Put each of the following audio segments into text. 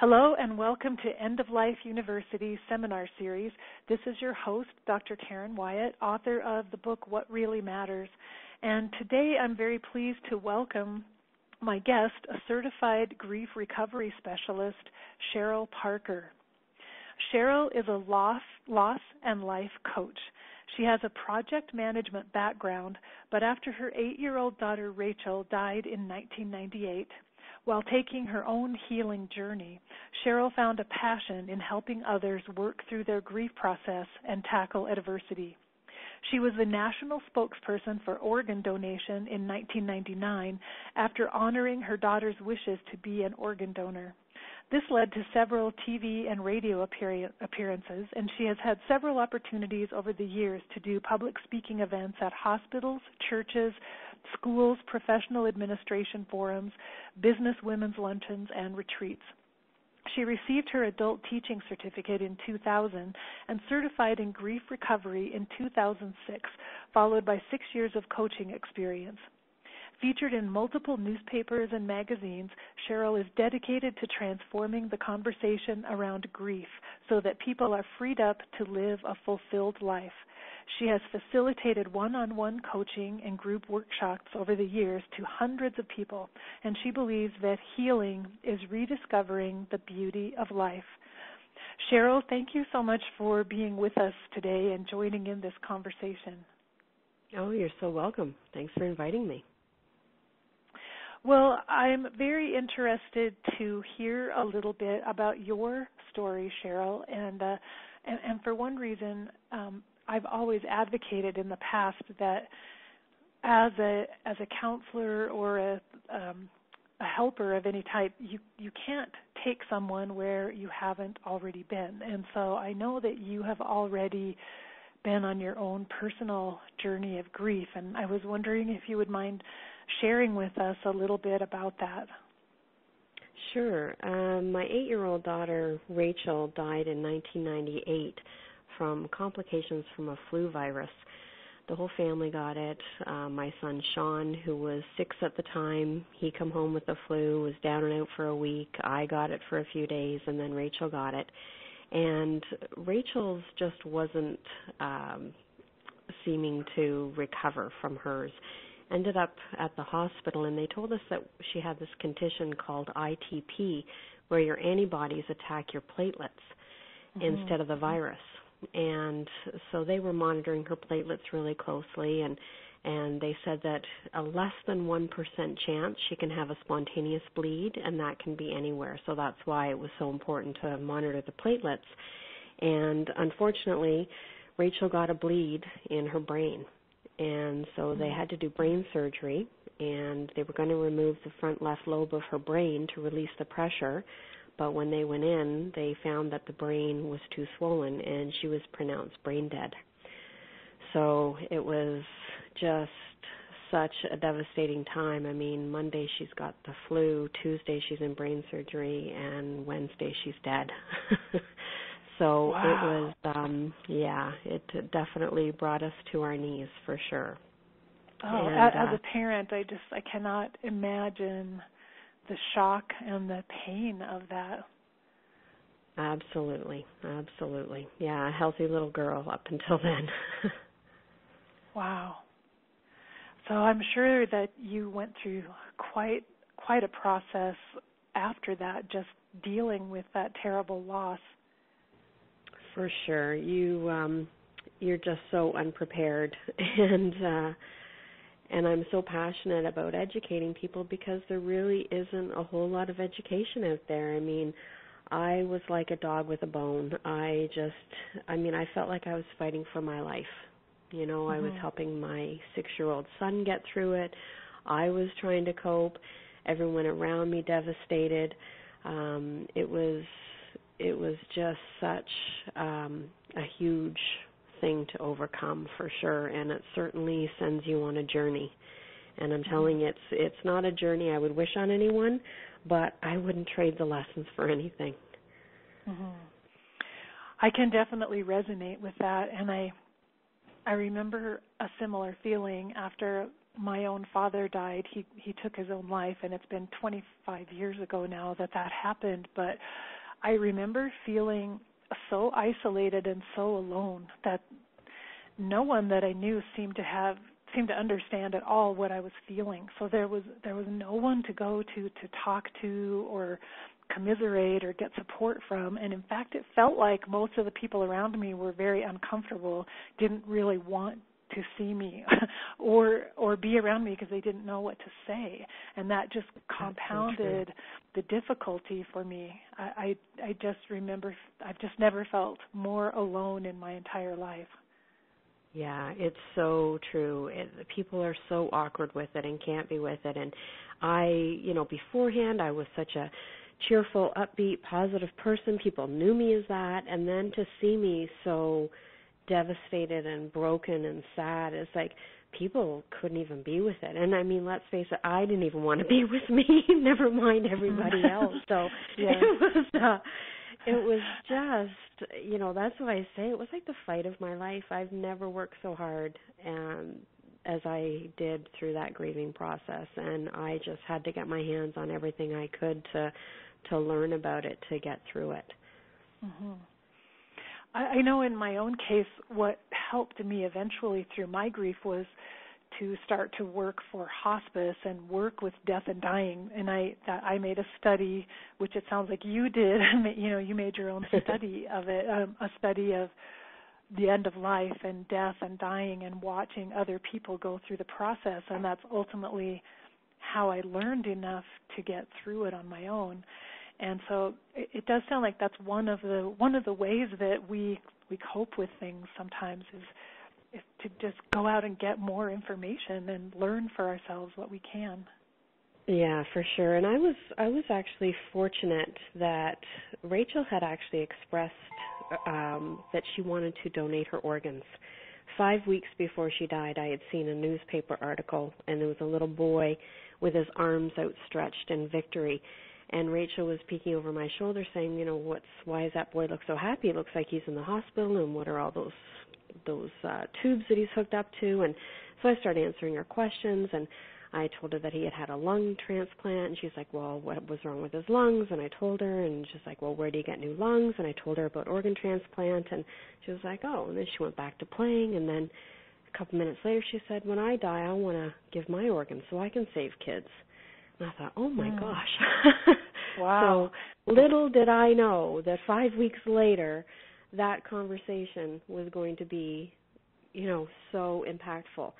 Hello and welcome to End of Life University Seminar Series. This is your host, Dr. Taryn Wyatt, author of the book What Really Matters. And today I'm very pleased to welcome my guest, a certified grief recovery specialist, Cheryl Parker. Cheryl is a loss and life coach. She has a project management background, but after her 8-year-old daughter Rachel died in 1998, while taking her own healing journey, Cheryl found a passion in helping others work through their grief process and tackle adversity. She was the national spokesperson for organ donation in 1999 after honoring her daughter's wishes to be an organ donor. This led to several TV and radio appearances, and she has had several opportunities over the years to do public speaking events at hospitals, churches, schools, professional administration forums, business women's luncheons, and retreats. She received her adult teaching certificate in 2000 and certified in grief recovery in 2006, followed by 6 years of coaching experience. Featured in multiple newspapers and magazines, Cheryl is dedicated to transforming the conversation around grief so that people are freed up to live a fulfilled life. She has facilitated one-on-one coaching and group workshops over the years to hundreds of people, and she believes that healing is rediscovering the beauty of life. Cheryl, thank you so much for being with us today and joining in this conversation. Oh, you're so welcome. Thanks for inviting me. Well, I'm very interested to hear a little bit about your story, Cheryl, and for one reason, I've always advocated in the past that as a counselor or a helper of any type, you can't take someone where you haven't already been, and so I know that you have already been on your own personal journey of grief, and I was wondering if you would mind sharing with us a little bit about that. Sure. My 8-year-old daughter, Rachel, died in 1998 from complications from a flu virus. The whole family got it. My son, Sean, who was 6 at the time, he come home with the flu, was down and out for a week. I got it for a few days, and then Rachel got it. And Rachel's just wasn't seeming to recover from hers. Ended up at the hospital, and they told us that she had this condition called ITP, where your antibodies attack your platelets instead of the virus. And so they were monitoring her platelets really closely, and they said that a less than 1% chance she can have a spontaneous bleed, and that can be anywhere. So that's why it was so important to monitor the platelets. And unfortunately, Rachel got a bleed in her brain. And so they had to do brain surgery, and they were going to remove the front left lobe of her brain to release the pressure. But when they went in, they found that the brain was too swollen, and she was pronounced brain dead. So it was just such a devastating time. I mean, Monday she's got the flu, Tuesday she's in brain surgery, and Wednesday she's dead. So wow. It was, it definitely brought us to our knees for sure. Oh, and, as a parent, I cannot imagine the shock and the pain of that. Absolutely. Yeah, a healthy little girl up until then. Wow. So I'm sure that you went through quite a process after that, just dealing with that terrible loss. For sure. You're just so unprepared, and I'm so passionate about educating people because there really isn't a whole lot of education out there. I mean, I was like a dog with a bone. I felt like I was fighting for my life. You know, I was helping my 6-year-old son get through it. I was trying to cope. Everyone around me devastated. It was just such a huge thing to overcome for sure, and it certainly sends you on a journey. And I'm telling you, it's not a journey I would wish on anyone, but I wouldn't trade the lessons for anything. I can definitely resonate with that, and I remember a similar feeling after my own father died. He took his own life, and it's been 25 years ago now that happened. But I remember feeling so isolated and so alone that no one that I knew seemed to understand at all what I was feeling. So there was no one to go to talk to or commiserate or get support from. And in fact, it felt like most of the people around me were very uncomfortable, didn't really want to see me or be around me because they didn't know what to say. And that just compounded the difficulty for me. I just remember I've just never felt more alone in my entire life. Yeah, it's so true. People are so awkward with it and can't be with it. And I, beforehand I was such a cheerful, upbeat, positive person. People knew me as that. And then to see me so devastated and broken and sad, it's like people couldn't even be with it. And I mean, let's face it, I didn't even want to be with me, never mind everybody else. So it was just, that's why I say it was like the fight of my life. I've never worked so hard as I did through that grieving process, and I just had to get my hands on everything I could to learn about it, to get through it. Mm-hmm. I know in my own case, what helped me eventually through my grief was to start to work for hospice and work with death and dying. And I made a study, which it sounds like you did. You made your own study of it, a study of the end of life and death and dying and watching other people go through the process. And that's ultimately how I learned enough to get through it on my own. And so it does sound like that's one of the ways that we cope with things sometimes is to just go out and get more information and learn for ourselves what we can. Yeah, for sure. And I was actually fortunate that Rachel had actually expressed that she wanted to donate her organs. 5 weeks before she died, I had seen a newspaper article, and there was a little boy with his arms outstretched in victory. And Rachel was peeking over my shoulder saying, why does that boy look so happy? It looks like he's in the hospital, and what are all those tubes that he's hooked up to? And so I started answering her questions, and I told her that he had a lung transplant, and she's like, well, what was wrong with his lungs? And I told her, and she's like, well, where do you get new lungs? And I told her about organ transplant, and she was like, oh, and then she went back to playing, and then a couple minutes later she said, when I die, I want to give my organs so I can save kids. And I thought, oh, my gosh. Wow. So little did I know that 5 weeks later that conversation was going to be, so impactful.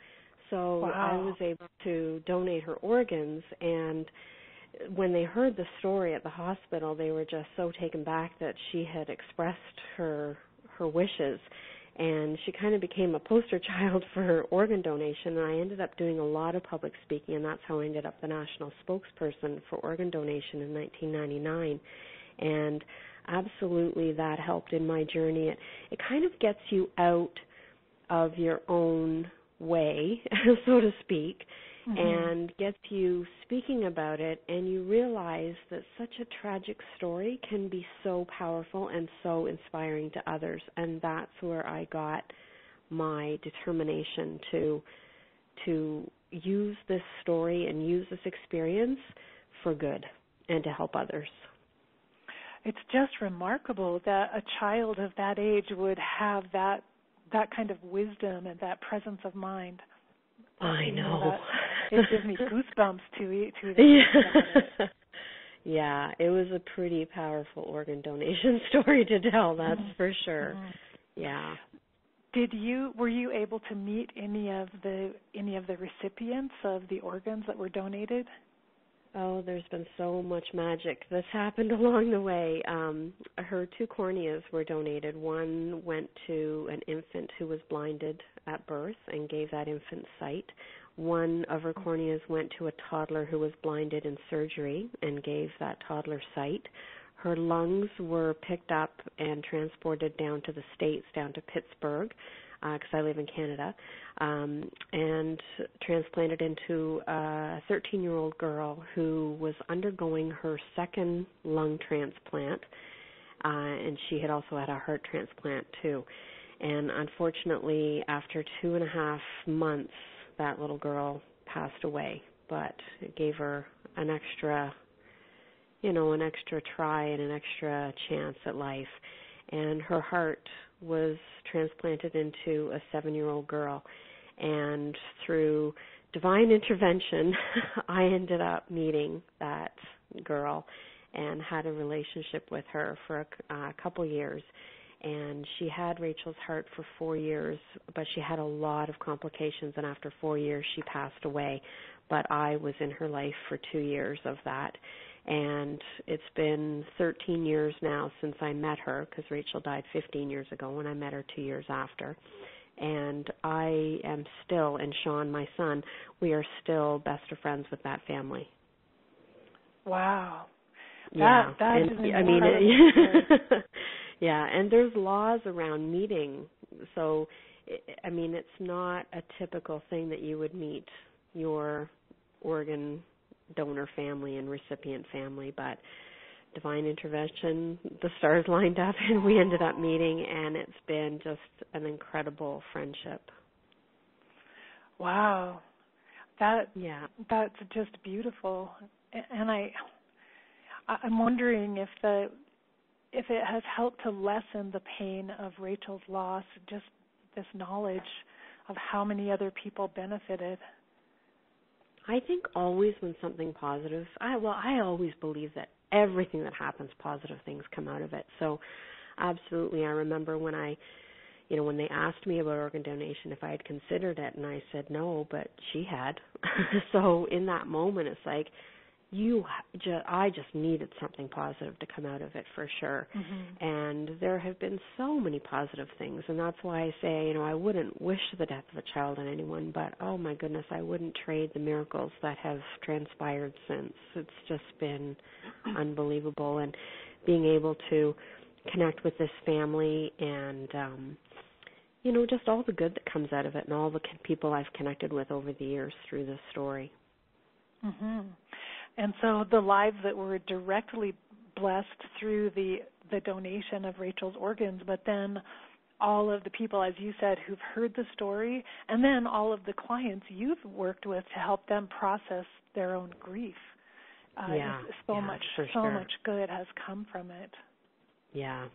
So I was able to donate her organs, and when they heard the story at the hospital, they were just so taken back that she had expressed her wishes. And she kind of became a poster child for her organ donation, and I ended up doing a lot of public speaking, and that's how I ended up the national spokesperson for organ donation in 1999. And absolutely that helped in my journey. It kind of gets you out of your own way, so to speak, and gets you speaking about it, and you realize that such a tragic story can be so powerful and so inspiring to others, and that's where I got my determination to use this story and use this experience for good and to help others. It's just remarkable that a child of that age would have that kind of wisdom and that presence of mind. I know. It gives me goosebumps to even think about it. Yeah, it was a pretty powerful organ donation story to tell, that's for sure. Yeah. Were you able to meet any of the recipients of the organs that were donated? Oh, there's been so much magic that's happened along the way. Her 2 corneas were donated. One went to an infant who was blinded at birth and gave that infant sight. One of her corneas went to a toddler who was blinded in surgery and gave that toddler sight. Her lungs were picked up and transported down to the States, down to Pittsburgh, because I live in Canada, and transplanted into a 13-year-old girl who was undergoing her second lung transplant, and she had also had a heart transplant too. And unfortunately, after 2.5 months, that little girl passed away, but it gave her an extra try and an extra chance at life. And her heart was transplanted into a 7-year-old girl. And through divine intervention, I ended up meeting that girl and had a relationship with her for a couple years. And she had Rachel's heart for 4 years, but she had a lot of complications, and after 4 years she passed away. But I was in her life for 2 years of that. And it's been 13 years now since I met her, because Rachel died 15 years ago, and I met her 2 years after. And I am still, and Sean, my son, we are still best of friends with that family. Wow. Yeah. That is incredible. Yeah, and there's laws around meeting. So, I mean, it's not a typical thing that you would meet your organ donor family and recipient family, but divine intervention, the stars lined up, and we ended up meeting, and it's been just an incredible friendship. Wow. That's just beautiful. And I'm wondering if it has helped to lessen the pain of Rachel's loss, just this knowledge of how many other people benefited. I think always when something positive, I always believe that everything that happens, positive things come out of it. So absolutely, I remember when when they asked me about organ donation, if I had considered it, and I said no, but she had. So in that moment, it's like, I just needed something positive to come out of it for sure. Mm-hmm. And there have been so many positive things, and that's why I say, I wouldn't wish the death of a child on anyone, but oh my goodness, I wouldn't trade the miracles that have transpired since. It's just been unbelievable, and being able to connect with this family and just all the good that comes out of it, and all the people I've connected with over the years through this story. Mm-hmm. And so the lives that were directly blessed through the donation of Rachel's organs, but then all of the people, as you said, who've heard the story, and then all of the clients you've worked with to help them process their own grief. So much good has come from it. Yeah.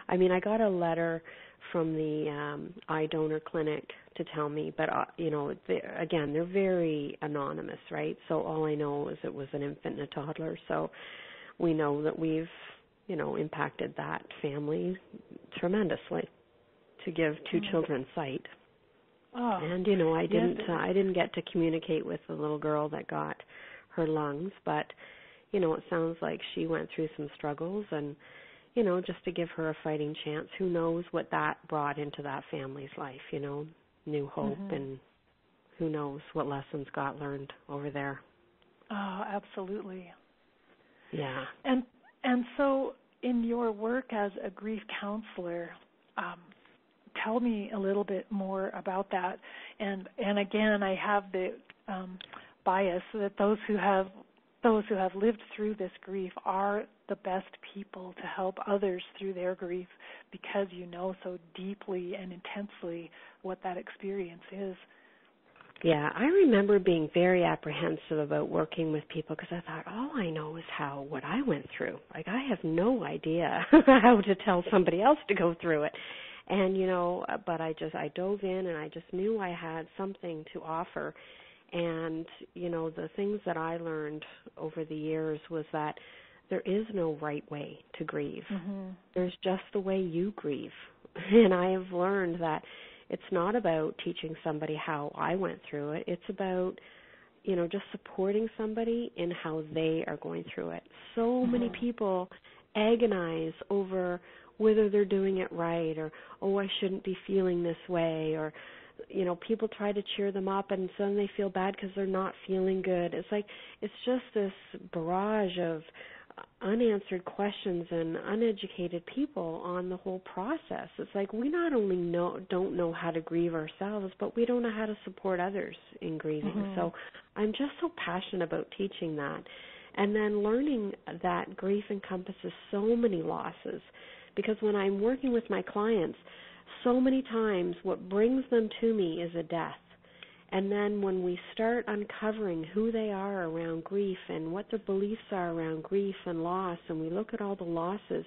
I mean, I got a letter from the eye donor clinic to tell me, but they're very anonymous, right? So all I know is it was an infant and a toddler. So we know that we've impacted that family tremendously to give 2 children sight. Oh, and I didn't get to communicate with the little girl that got her lungs, but it sounds like she went through some struggles, and just to give her a fighting chance. Who knows what that brought into that family's life, new hope, and who knows what lessons got learned over there. Oh, absolutely. Yeah. And so in your work as a grief counselor, tell me a little bit more about that. And again, I have the bias that those who have lived through this grief are the best people to help others through their grief, because you know so deeply and intensely what that experience is. Yeah, I remember being very apprehensive about working with people, because I thought, all I know is what I went through. Like, I have no idea how to tell somebody else to go through it. And, but I dove in, and I just knew I had something to offer. And, the things that I learned over the years was that there is no right way to grieve. Mm-hmm. There's just the way you grieve. And I have learned that it's not about teaching somebody how I went through it. It's about, just supporting somebody in how they are going through it. So many people agonize over whether they're doing it right, or, oh, I shouldn't be feeling this way, or, people try to cheer them up, and suddenly they feel bad because they're not feeling good. It's like, it's just this barrage of unanswered questions and uneducated people on the whole process. It's like, we not only don't know how to grieve ourselves, but we don't know how to support others in grieving. Mm-hmm. So I'm just so passionate about teaching that. And then learning that grief encompasses so many losses, because when I'm working with my clients, so many times what brings them to me is a death. And then when we start uncovering who they are around grief and what their beliefs are around grief and loss, and we look at all the losses,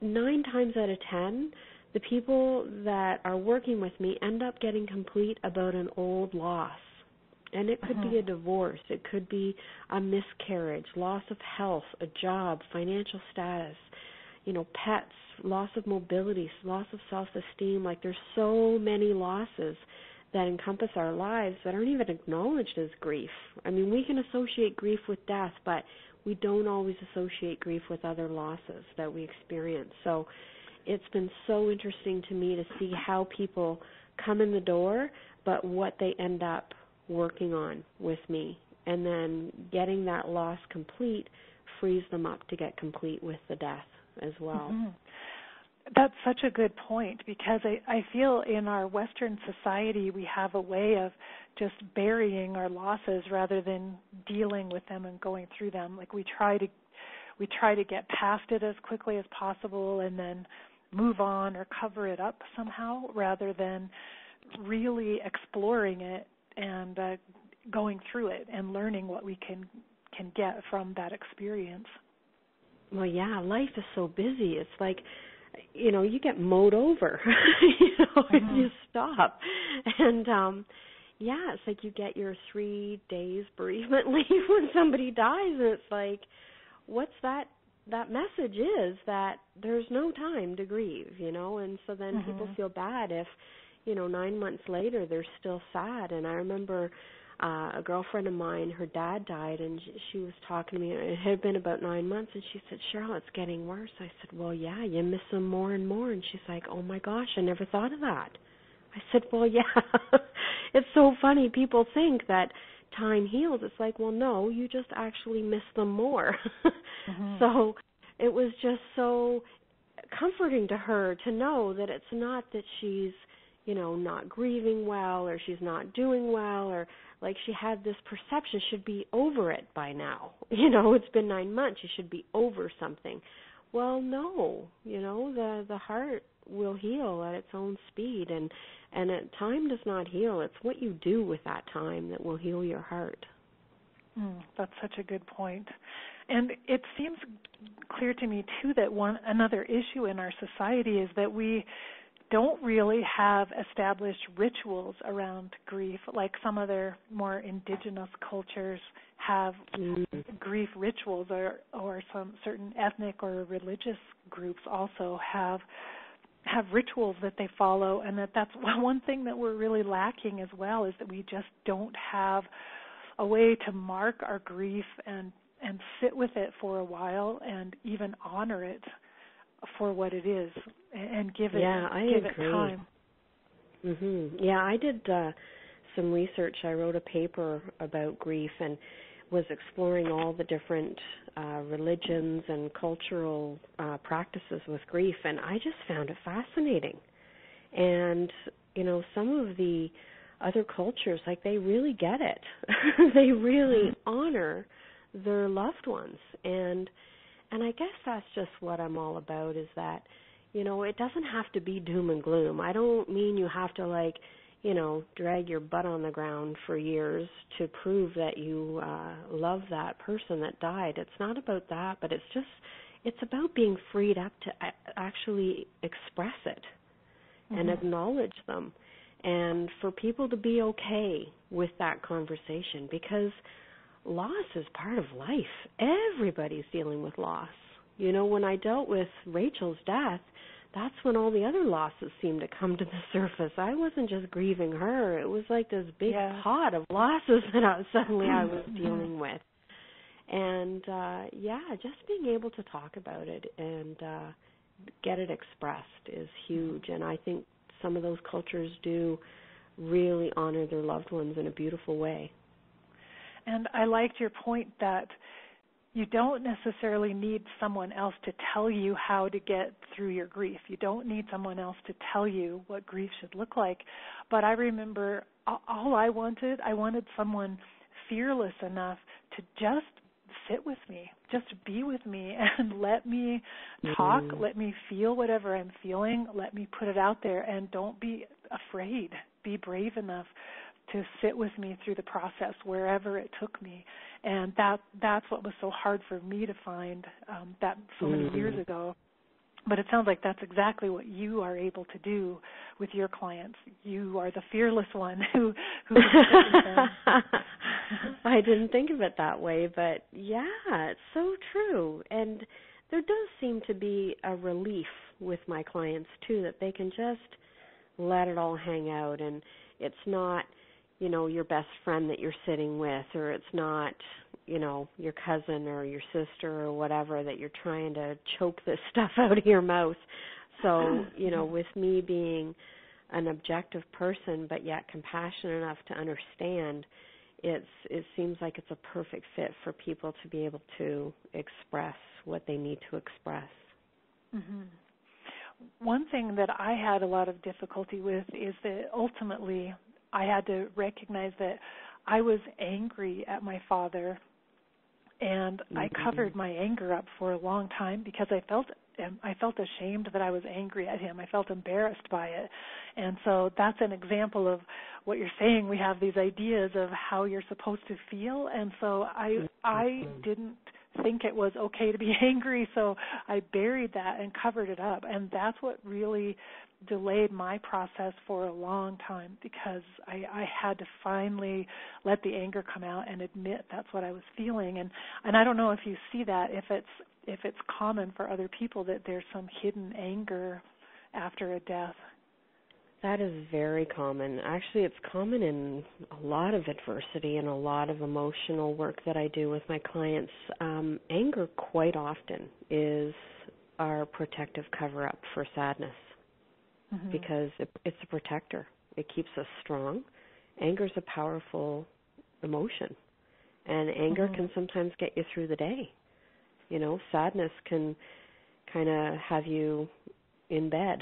9 times out of 10, the people that are working with me end up getting complete about an old loss. And it could be a divorce, it could be a miscarriage, loss of health, a job, financial status, pets, loss of mobility, loss of self-esteem. Like, there's so many losses that encompass our lives that aren't even acknowledged as grief. I mean, we can associate grief with death, but we don't always associate grief with other losses that we experience. So it's been so interesting to me to see how people come in the door, but what they end up working on with me. And then getting that loss complete frees them up to get complete with the death as well. Mm-hmm. That's such a good point, because I feel in our Western society we have a way of just burying our losses rather than dealing with them and going through them. Like, we try to get past it as quickly as possible and then move on or cover it up somehow, rather than really exploring it and going through it and learning what we can get from that experience. Well, yeah, life is so busy. It's like, you get mowed over, if you stop. And, it's like you get your 3 days bereavement leave when somebody dies, and it's like, what's that message is that there's no time to grieve, and so then people feel bad if, 9 months later they're still sad. And I remember a girlfriend of mine, her dad died, and she was talking to me. It had been about 9 months, and she said, "Cheryl, it's getting worse." I said, "Well, yeah, you miss him more and more." And she's like, "Oh my gosh, I never thought of that." I said, "Well, yeah." It's so funny. People think that time heals. It's like, well, no, you just actually miss them more. So it was just so comforting to her to know that it's not that she's, not grieving well, or she's not doing well, or like she had this perception should be over it by now. It's been 9 months, you should be over something. Well, no, the heart will heal at its own speed, and time does not heal. It's what you do with that time that will heal your heart. That's such a good point. And it seems clear to me, too, that another issue in our society is that we don't really have established rituals around grief, like some other more indigenous cultures have grief rituals, or some certain ethnic or religious groups also have rituals that they follow, and that's one thing that we're really lacking as well, is that we just don't have a way to mark our grief and sit with it for a while and even honor it for what it is and give it time. Yeah, I did some research. I wrote a paper about grief and was exploring all the different religions and cultural practices with grief, and I just found it fascinating. And, some of the other cultures, like, they really get it. They really honor their loved ones. And I guess that's just what I'm all about, is that, it doesn't have to be doom and gloom. I don't mean you have to, drag your butt on the ground for years to prove that you love that person that died. It's not about that, but it's about being freed up to actually express it and acknowledge them, and for people to be okay with that conversation, because loss is part of life. Everybody's dealing with loss. When I dealt with Rachel's death, that's when all the other losses seemed to come to the surface. I wasn't just grieving her. It was like this big pot of losses that I was dealing with. And, just being able to talk about it and get it expressed is huge. And I think some of those cultures do really honor their loved ones in a beautiful way. And I liked your point that you don't necessarily need someone else to tell you how to get through your grief. You don't need someone else to tell you what grief should look like. But I remember all I wanted someone fearless enough to just sit with me, just be with me and let me talk, let me feel whatever I'm feeling, let me put it out there, and don't be afraid. Be brave enough sit with me through the process wherever it took me. And that's what was so hard for me to find that so many years ago. But it sounds like that's exactly what you are able to do with your clients. You are the fearless one who can sit with them. I didn't think of it that way, but yeah, it's so true. And there does seem to be a relief with my clients too, that they can just let it all hang out, and it's not, your best friend that you're sitting with, or it's not, your cousin or your sister or whatever that you're trying to choke this stuff out of your mouth. So, with me being an objective person but yet compassionate enough to understand, it seems like it's a perfect fit for people to be able to express what they need to express. Mm-hmm. One thing that I had a lot of difficulty with is that ultimately I had to recognize that I was angry at my father, and I covered my anger up for a long time because I felt ashamed that I was angry at him. I felt embarrassed by it. And so that's an example of what you're saying. We have these ideas of how you're supposed to feel, and so I didn't think it was okay to be angry, so I buried that and covered it up. And that's what really delayed my process for a long time, because I had to finally let the anger come out and admit that's what I was feeling. And I don't know if you see that, if it's common for other people that there's some hidden anger after a death. That is very common. Actually, it's common in a lot of adversity and a lot of emotional work that I do with my clients. Anger quite often is our protective cover-up for sadness, because it's a protector. It keeps us strong. Anger is a powerful emotion, and anger can sometimes get you through the day. Sadness can kind of have you in bed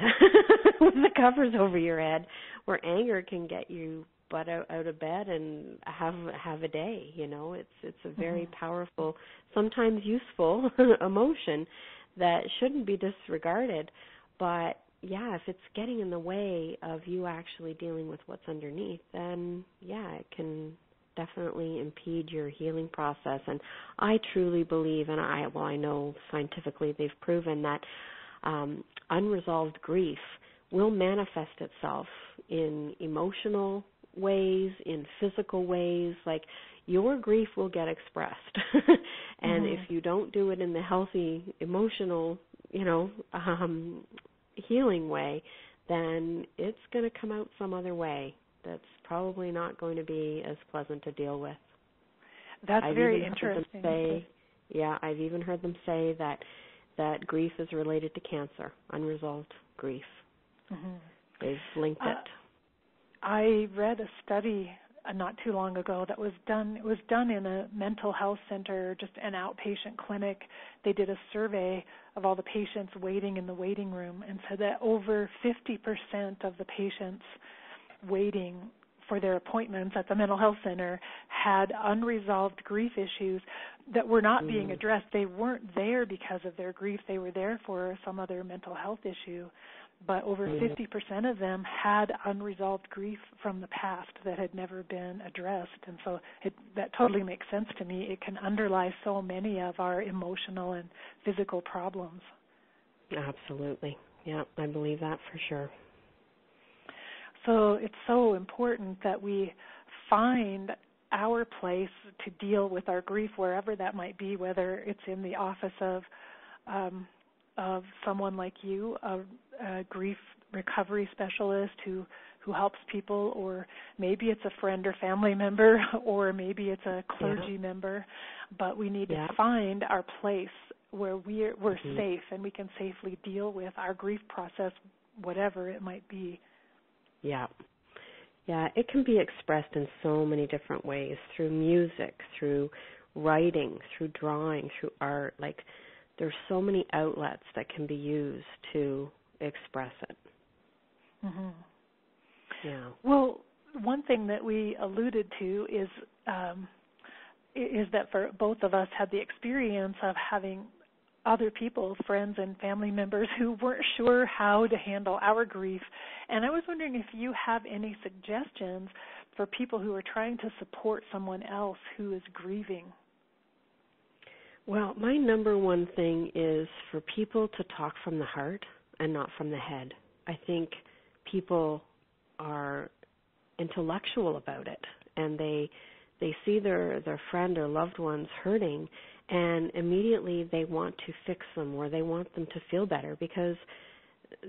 with the covers over your head, where anger can get you butt out of bed and have a day. It's a very powerful, sometimes useful emotion that shouldn't be disregarded. But yeah, if it's getting in the way of you actually dealing with what's underneath, then yeah, it can definitely impede your healing process. And I truly believe, and I know scientifically they've proven that unresolved grief will manifest itself in emotional ways, in physical ways. Like, your grief will get expressed. And if you don't do it in the healthy, emotional, healing way, then it's going to come out some other way that's probably not going to be as pleasant to deal with. That's very interesting. I've even heard them say that grief is related to cancer, unresolved grief. They've linked it. I read a study not too long ago that was done. It was done in a mental health center, just an outpatient clinic. They did a survey of all the patients waiting in the waiting room, and said that over 50% of the patients waiting for their appointments at the mental health center had unresolved grief issues that were not being addressed. They weren't there because of their grief. They were there for some other mental health issue. But over 50% of them had unresolved grief from the past that had never been addressed. And so that totally makes sense to me. It can underlie so many of our emotional and physical problems. Absolutely. Yeah, I believe that for sure. So it's so important that we find our place to deal with our grief, wherever that might be, whether it's in the office of someone like you, a grief recovery specialist who helps people, or maybe it's a friend or family member, or maybe it's a clergy member. But we need to find our place where we're safe and we can safely deal with our grief process, whatever it might be. Yeah, it can be expressed in so many different ways, through music, through writing, through drawing, through art. Like, there's so many outlets that can be used to express it. Yeah. Well, one thing that we alluded to is that for both of us had the experience of having other people, friends and family members, who weren't sure how to handle our grief. And I was wondering if you have any suggestions for people who are trying to support someone else who is grieving? Well, my number one thing is for people to talk from the heart and not from the head. I think people are intellectual about it, and they see their friend or loved ones hurting, and immediately they want to fix them, or they want them to feel better because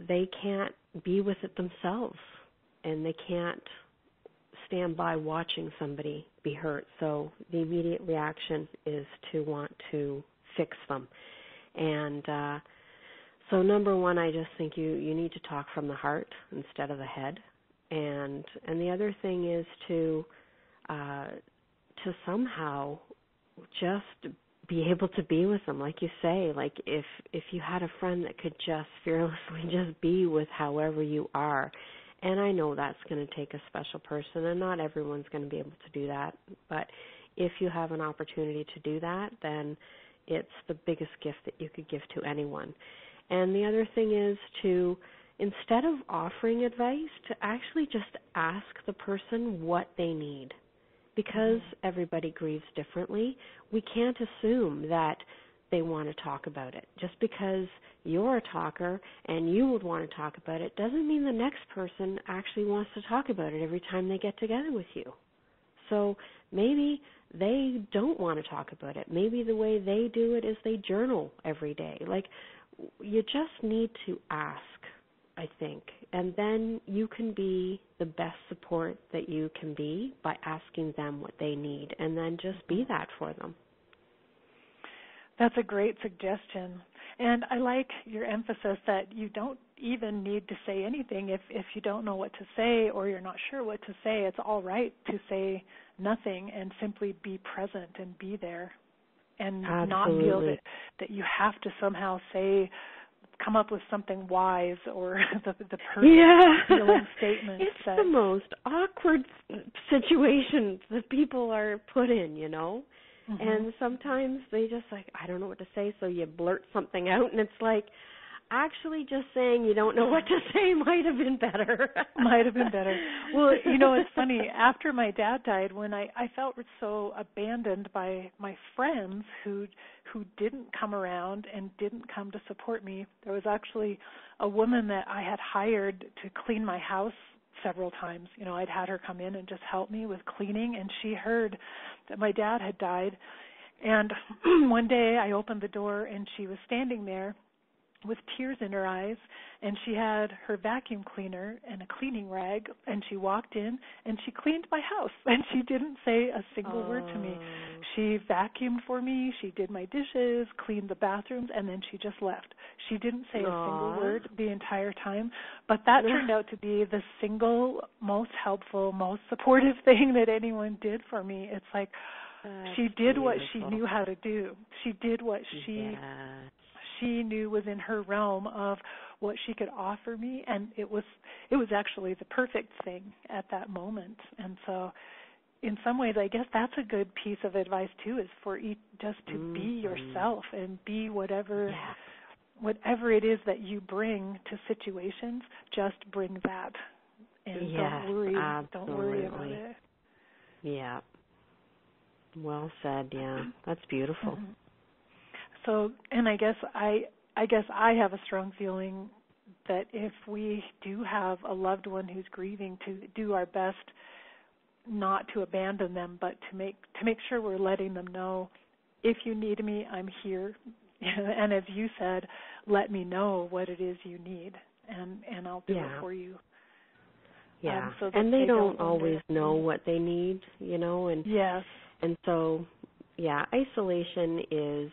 they can't be with it themselves, and they can't stand by watching somebody be hurt. So the immediate reaction is to want to fix them. And so number one, I just think you need to talk from the heart instead of the head. And the other thing is to somehow just be able to be with them, like you say. Like if you had a friend that could just fearlessly just be with however you are. And I know that's going to take a special person, and not everyone's going to be able to do that. But if you have an opportunity to do that, then it's the biggest gift that you could give to anyone. And the other thing is to, instead of offering advice, to actually just ask the person what they need. Because everybody grieves differently, we can't assume that they want to talk about it. Just because you're a talker and you would want to talk about it doesn't mean the next person actually wants to talk about it every time they get together with you. So maybe they don't want to talk about it. Maybe the way they do it is they journal every day. Like, you just need to ask, I think, and then you can be the best support that you can be by asking them what they need, and then just be that for them. That's a great suggestion. And I like your emphasis that you don't even need to say anything if you don't know what to say or you're not sure what to say. It's all right to say nothing and simply be present and be there, and Absolutely. Not feel that you have to somehow come up with something wise or the perfect healing statement. It's the most awkward situation that people are put in, you know. Mm-hmm. And sometimes they just I don't know what to say, so you blurt something out, and it's like, actually just saying you don't know what to say might have been better. Might have been better. Well, it's funny. After my dad died, when I felt so abandoned by my friends who didn't come around and didn't come to support me, there was actually a woman that I had hired to clean my house several times. I'd had her come in and just help me with cleaning, and she heard that my dad had died. And one day I opened the door, and she was standing there with tears in her eyes, and she had her vacuum cleaner and a cleaning rag, and she walked in and she cleaned my house, and she didn't say a single word to me. She vacuumed for me, she did my dishes, cleaned the bathrooms, and then she just left. She didn't say a single word the entire time, but that turned out to be the single most helpful, most supportive thing that anyone did for me. It's like she did what she knew how to do. She did what she knew was in her realm of what she could offer me, and it was actually the perfect thing at that moment. And so in some ways, I guess that's a good piece of advice too, is for just to be yourself and be whatever it is that you bring to situations. Just bring that, and don't worry about it. Yeah. Well said. Yeah, that's beautiful. Mm-hmm. So, and I guess I have a strong feeling that if we do have a loved one who's grieving, to do our best not to abandon them, but to make sure we're letting them know, if you need me, I'm here. And as you said, let me know what it is you need, and I'll do it for you. Yeah, so and they don't always know what they need, and yes. And so, isolation is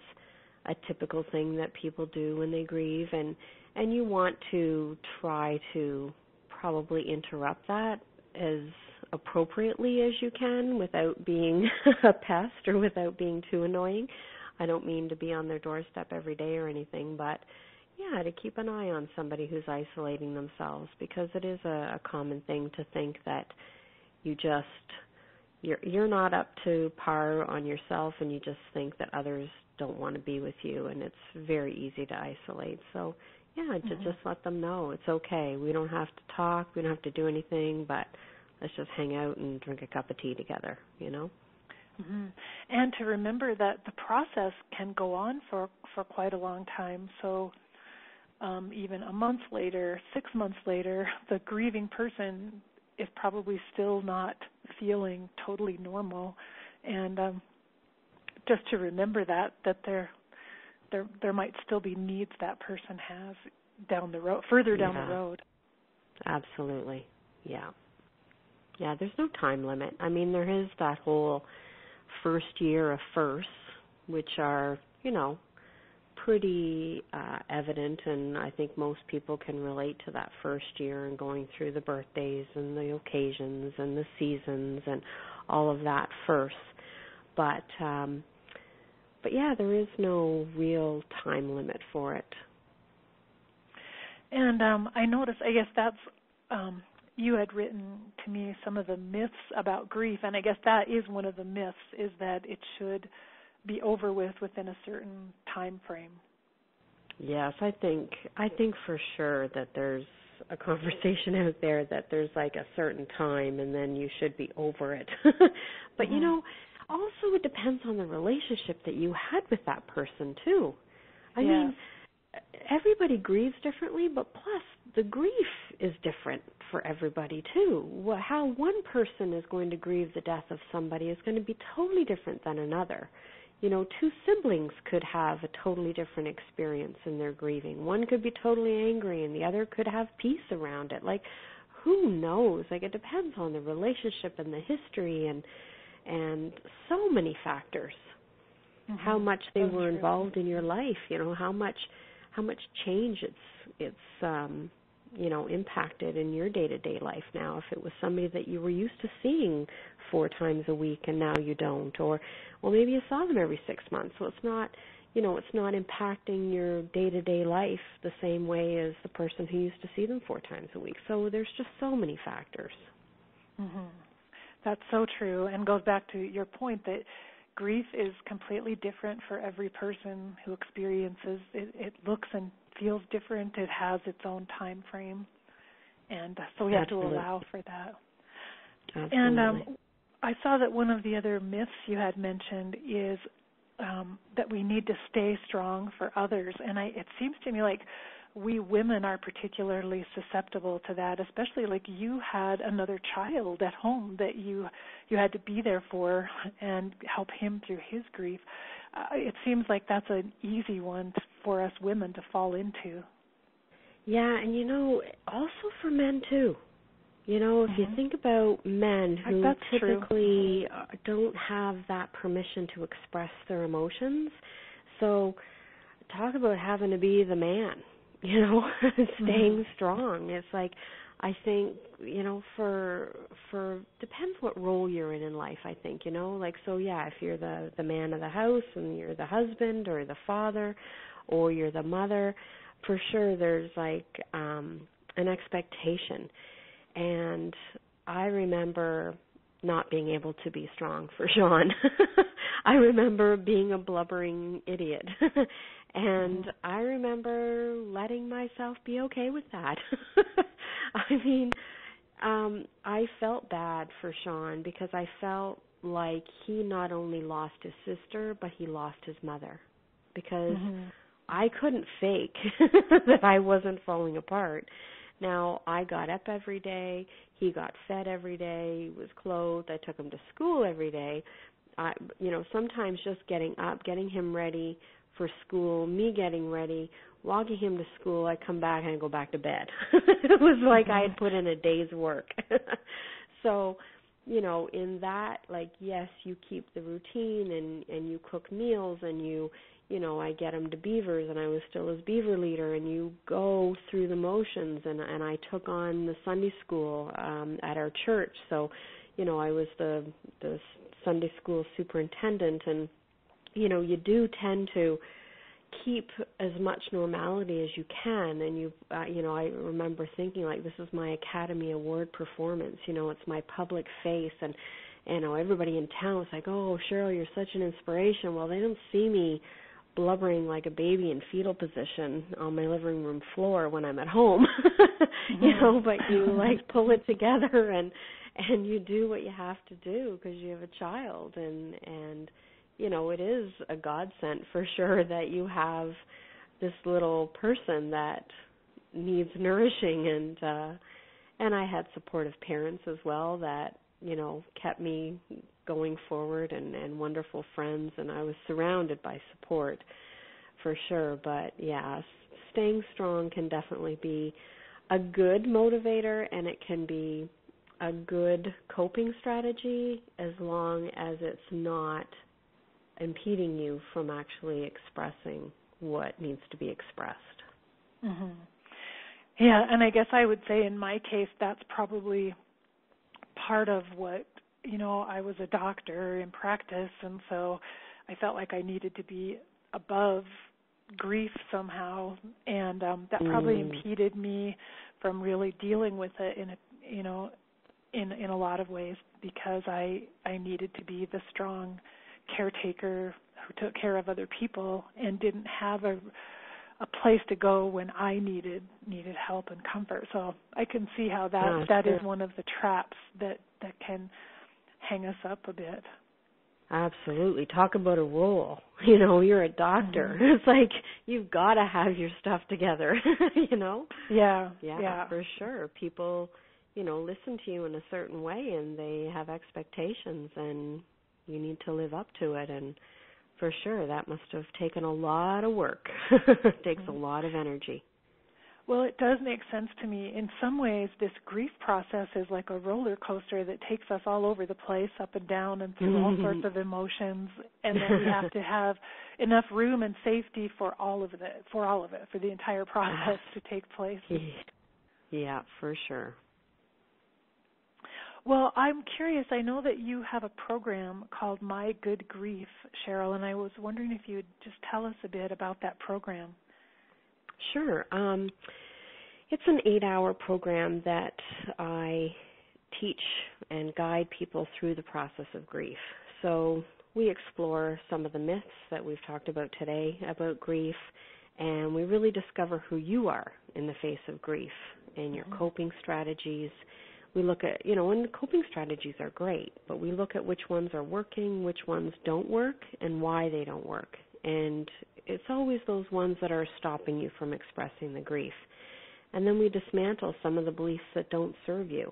a typical thing that people do when they grieve, and you want to try to probably interrupt that as appropriately as you can without being a pest or without being too annoying. I don't mean to be on their doorstep every day or anything, but to keep an eye on somebody who's isolating themselves, because it is a common thing to think that you're not up to par on yourself, and you just think that others don't want to be with you, and it's very easy to isolate. So, to just let them know it's okay. We don't have to talk. We don't have to do anything, but let's just hang out and drink a cup of tea together, you know? Mm-hmm. And to remember that the process can go on for quite a long time. So even a month later, 6 months later, the grieving person is probably still not feeling totally normal. And just to remember that there might still be needs that person has down the road, further down the road. Absolutely. Yeah. Yeah, there's no time limit. I mean, there is that whole first year of firsts, which are, you know, pretty evident, and I think most people can relate to that first year and going through the birthdays and the occasions and the seasons and all of that first. But yeah, there is no real time limit for it. And I noticed, I guess that's, you had written to me some of the myths about grief, and I guess that is one of the myths, is that it should be over with within a certain time frame. Yes, I think for sure that there's a conversation out there that there's like a certain time and then you should be over it. But, you know, also it depends on the relationship that you had with that person, too. I mean, everybody grieves differently, but plus the grief is different for everybody, too. How one person is going to grieve the death of somebody is going to be totally different than another. You know, two siblings could have a totally different experience in their grieving. One could be totally angry and the other could have peace around it. Like, who knows? Like, it depends on the relationship and the history and so many factors. How much they were involved in your life, you know, how much change it's you know, impacted in your day-to-day life now. If it was somebody that you were used to seeing 4 times a week and now you don't, or well, maybe you saw them every 6 months. So it's not, you know, it's not impacting your day-to-day life the same way as the person who used to see them 4 times a week. So there's just so many factors. That's so true, and goes back to your point that grief is completely different for every person who experiences it. It looks and feels different. It has its own time frame, and so we have to allow for that. Absolutely. And I saw that one of the other myths you had mentioned is that we need to stay strong for others, and it seems to me like we women are particularly susceptible to that, especially like you had another child at home that you had to be there for and help him through his grief. It seems like that's an easy one for us women to fall into. Yeah, and you know, also for men too. You know, if you think about men who typically don't have that permission to express their emotions, so talk about having to be the man, you know, staying strong. It's like, I think, you know, for depends what role you're in life, I think, you know, like, so yeah, if you're the man of the house and you're the husband or the father or you're the mother, for sure there's like an expectation. And I remember not being able to be strong for Sean. I remember being a blubbering idiot. And I remember letting myself be okay with that. I mean, I felt bad for Sean because I felt like he not only lost his sister, but he lost his mother. Because I couldn't fake that I wasn't falling apart. Now, I got up every day. He got fed every day. He was clothed. I took him to school every day. You know, sometimes just getting up, getting him ready for school, me getting ready, walking him to school, I come back and I go back to bed. It was like I had put in a day's work. So, you know, in that, like, yes, you keep the routine and you cook meals and you know, I get him to Beavers and I was still his Beaver leader and you go through the motions and I took on the Sunday school at our church. So, you know, I was the Sunday school superintendent and, you know, you do tend to keep as much normality as you can. And you know, I remember thinking like, this is my Academy Award performance. You know, it's my public face, and you know, everybody in town was like, "Oh, Cheryl, you're such an inspiration." Well, they don't see me blubbering like a baby in fetal position on my living room floor when I'm at home, you know. But you like pull it together and you do what you have to do because you have a child, and you know, it is a godsend for sure that you have this little person that needs nourishing, and I had supportive parents as well that, you know, kept me going forward, and wonderful friends, and I was surrounded by support for sure. But yeah, staying strong can definitely be a good motivator, and it can be a good coping strategy as long as it's not impeding you from actually expressing what needs to be expressed. Mm-hmm. Yeah, and I guess I would say in my case that's probably part of what, you know, I was a doctor in practice, and so I felt like I needed to be above grief somehow, and that probably impeded me from really dealing with it in a lot of ways, because I needed to be the strong caretaker who took care of other people and didn't have a place to go when I needed help and comfort. So I can see how that is one of the traps that can hang us up a bit. Absolutely. Talk about a role. You know, you're a doctor. Mm-hmm. It's like you've got to have your stuff together, you know? Yeah, for sure. People, you know, listen to you in a certain way, and they have expectations, and you need to live up to it. And for sure, that must have taken a lot of work. It takes a lot of energy. Well, it does make sense to me. In some ways, this grief process is like a roller coaster that takes us all over the place, up and down and through all sorts of emotions, and that we have to have enough room and safety for all of it, for the entire process to take place. Yeah, for sure. Well, I'm curious. I know that you have a program called My Good Grief, Cheryl, and I was wondering if you would just tell us a bit about that program. Sure. It's an 8-hour program that I teach and guide people through the process of grief. So we explore some of the myths that we've talked about today about grief, and we really discover who you are in the face of grief and your coping strategies. We look at, you know, and the coping strategies are great, but we look at which ones are working, which ones don't work, and why they don't work. And it's always those ones that are stopping you from expressing the grief. And then we dismantle some of the beliefs that don't serve you.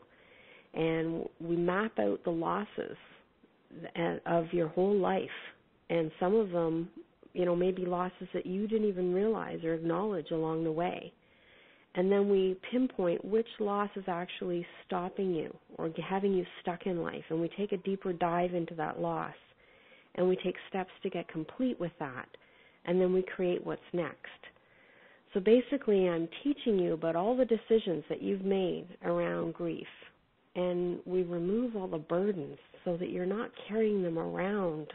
And we map out the losses of your whole life. And some of them, you know, may be losses that you didn't even realize or acknowledge along the way. And then we pinpoint which loss is actually stopping you or having you stuck in life. And we take a deeper dive into that loss. And we take steps to get complete with that. And then we create what's next. So basically, I'm teaching you about all the decisions that you've made around grief. And we remove all the burdens so that you're not carrying them around,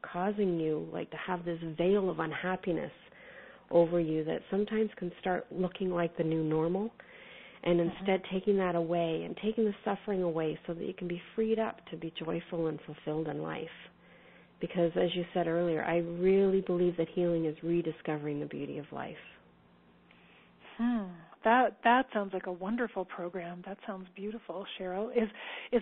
causing you like to have this veil of unhappiness over you that sometimes can start looking like the new normal. And instead taking that away and taking the suffering away so that you can be freed up to be joyful and fulfilled in life. Because as you said earlier, I really believe that healing is rediscovering the beauty of life. That sounds like a wonderful program. That sounds beautiful, Cheryl. Is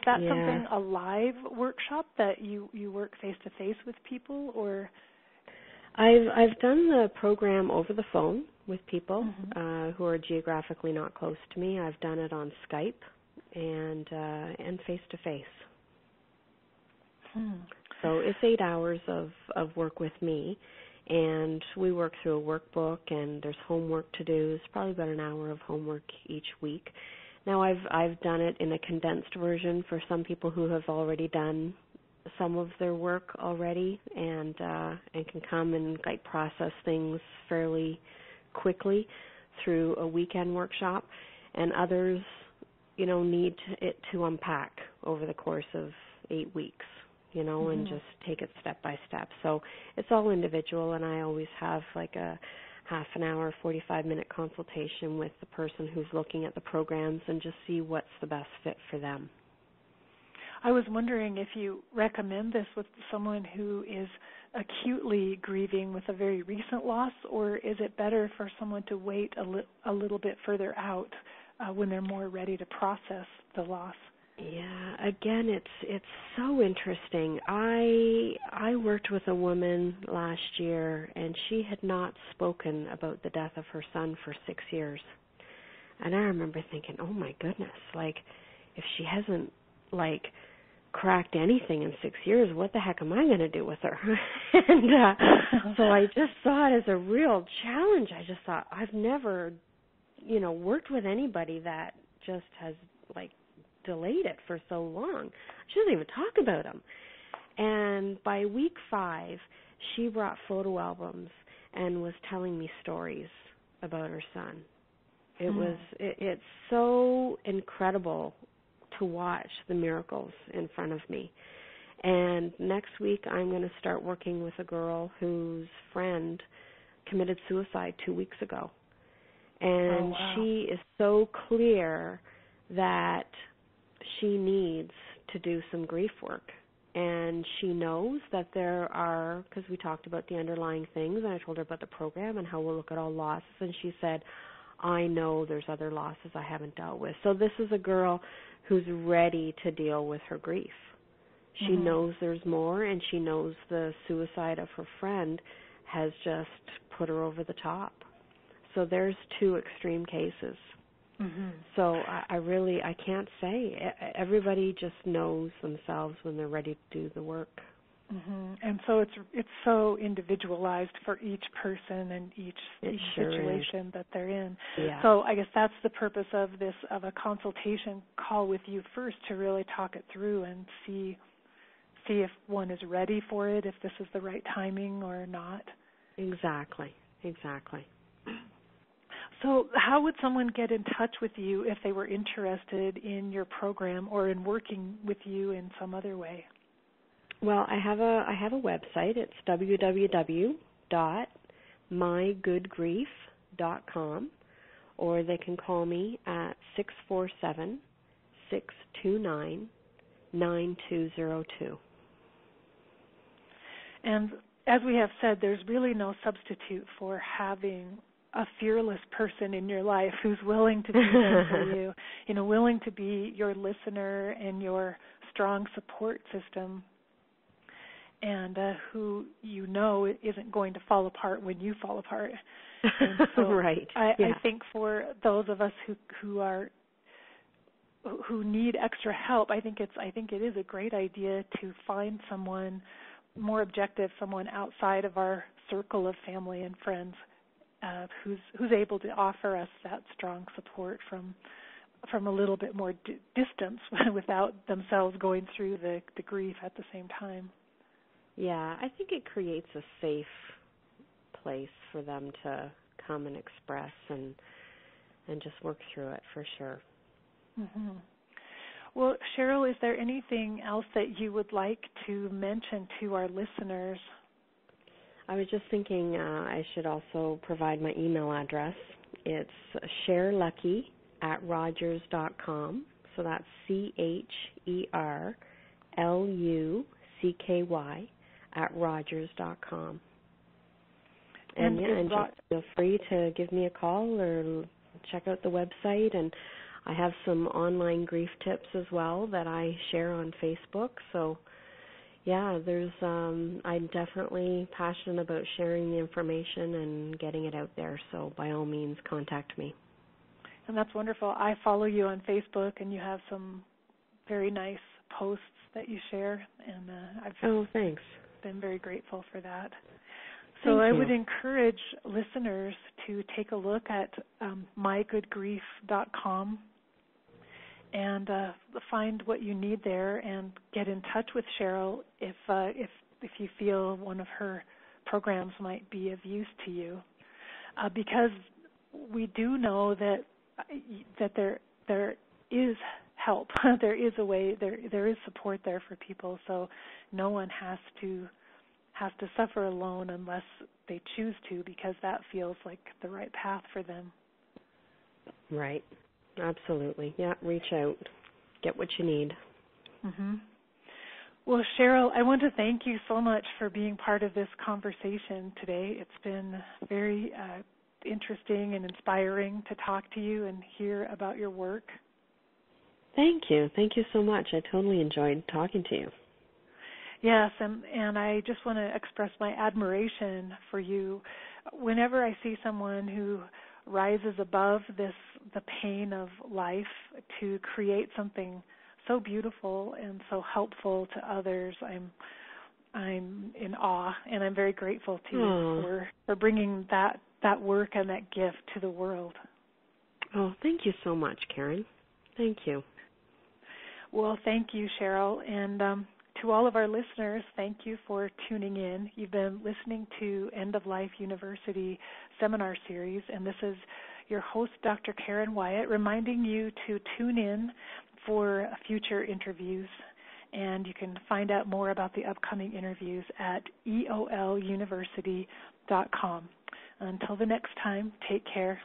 that something, a live workshop that you work face-to-face with people, or? I've done the program over the phone with people who are geographically not close to me. I've done it on Skype and face-to-face. So it's 8 hours of work with me, and we work through a workbook, and there's homework to do. It's probably about an hour of homework each week. Now I've done it in a condensed version for some people who have already done some of their work already and can come and like process things fairly quickly through a weekend workshop, and others, you know, need it to unpack over the course of 8 weeks. You know, and just take it step by step. So it's all individual, and I always have like a half an hour, 45-minute consultation with the person who's looking at the programs and just see what's the best fit for them. I was wondering if you recommend this with someone who is acutely grieving with a very recent loss, or is it better for someone to wait a little bit further out when they're more ready to process the loss? Yeah, again, it's so interesting. I worked with a woman last year, and she had not spoken about the death of her son for 6 years. And I remember thinking, oh my goodness, like, if she hasn't, like, cracked anything in 6 years, what the heck am I going to do with her? And so I just saw it as a real challenge. I just thought, I've never, worked with anybody that just has, like, delayed it for so long. She doesn't even talk about them. And by week 5, she brought photo albums and was telling me stories about her son. It's so incredible to watch the miracles in front of me. And next week I'm going to start working with a girl whose friend committed suicide 2 weeks ago. And she is so clear that she needs to do some grief work. And she knows that there are, because we talked about the underlying things, and I told her about the program and how we'll look at all losses, and she said, I know there's other losses I haven't dealt with. So this is a girl who's ready to deal with her grief. She knows there's more, and she knows the suicide of her friend has just put her over the top. So there's 2 extreme cases. So I can't say. Everybody just knows themselves when they're ready to do the work. And so it's so individualized for each person and each situation that they're in. Yeah. So I guess that's the purpose of a consultation call with you first, to really talk it through and see if one is ready for it, if this is the right timing or not. Exactly. So how would someone get in touch with you if they were interested in your program or in working with you in some other way? Well, I have a website. It's www.mygoodgrief.com, or they can call me at 647-629-9202. And as we have said, there's really no substitute for having a fearless person in your life who's willing to be there for you, willing to be your listener and your strong support system, and who isn't going to fall apart when you fall apart. And so right. I think for those of us who need extra help, I think it is a great idea to find someone more objective, someone outside of our circle of family and friends, who's able to offer us that strong support from a little bit more distance without themselves going through the grief at the same time. Yeah, I think it creates a safe place for them to come and express and just work through it, for sure. Well, Cheryl, is there anything else that you would like to mention to our listeners? I was just thinking I should also provide my email address. It's sherlucky@rogers.com. So that's CHERLUCKY@rogers.com. And just feel free to give me a call or check out the website. And I have some online grief tips as well that I share on Facebook. So yeah, I'm definitely passionate about sharing the information and getting it out there. So by all means, contact me. And that's wonderful. I follow you on Facebook, and you have some very nice posts that you share, and I've thanks. been very grateful for that. So I would encourage listeners to take a look at mygoodgrief.com and find what you need there, and get in touch with Cheryl if you feel one of her programs might be of use to you, because we do know that there is help. There is a way. There is support there for people. So no one has to suffer alone unless they choose to, because that feels like the right path for them. Right. Absolutely. Yeah, reach out. Get what you need. Well, Cheryl, I want to thank you so much for being part of this conversation today. It's been very interesting and inspiring to talk to you and hear about your work. Thank you. Thank you so much. I totally enjoyed talking to you. Yes, and I just want to express my admiration for you. Whenever I see someone who rises above the pain of life to create something so beautiful and so helpful to others, I'm in awe, and I'm very grateful to you for bringing that work and that gift to the world. Oh, thank you so much, Karen. Thank you. Well, thank you, Cheryl, and to all of our listeners, thank you for tuning in. You've been listening to End of Life University seminar series, and this is your host, Dr. Karen Wyatt, reminding you to tune in for future interviews. And you can find out more about the upcoming interviews at eoluniversity.com. Until the next time, take care.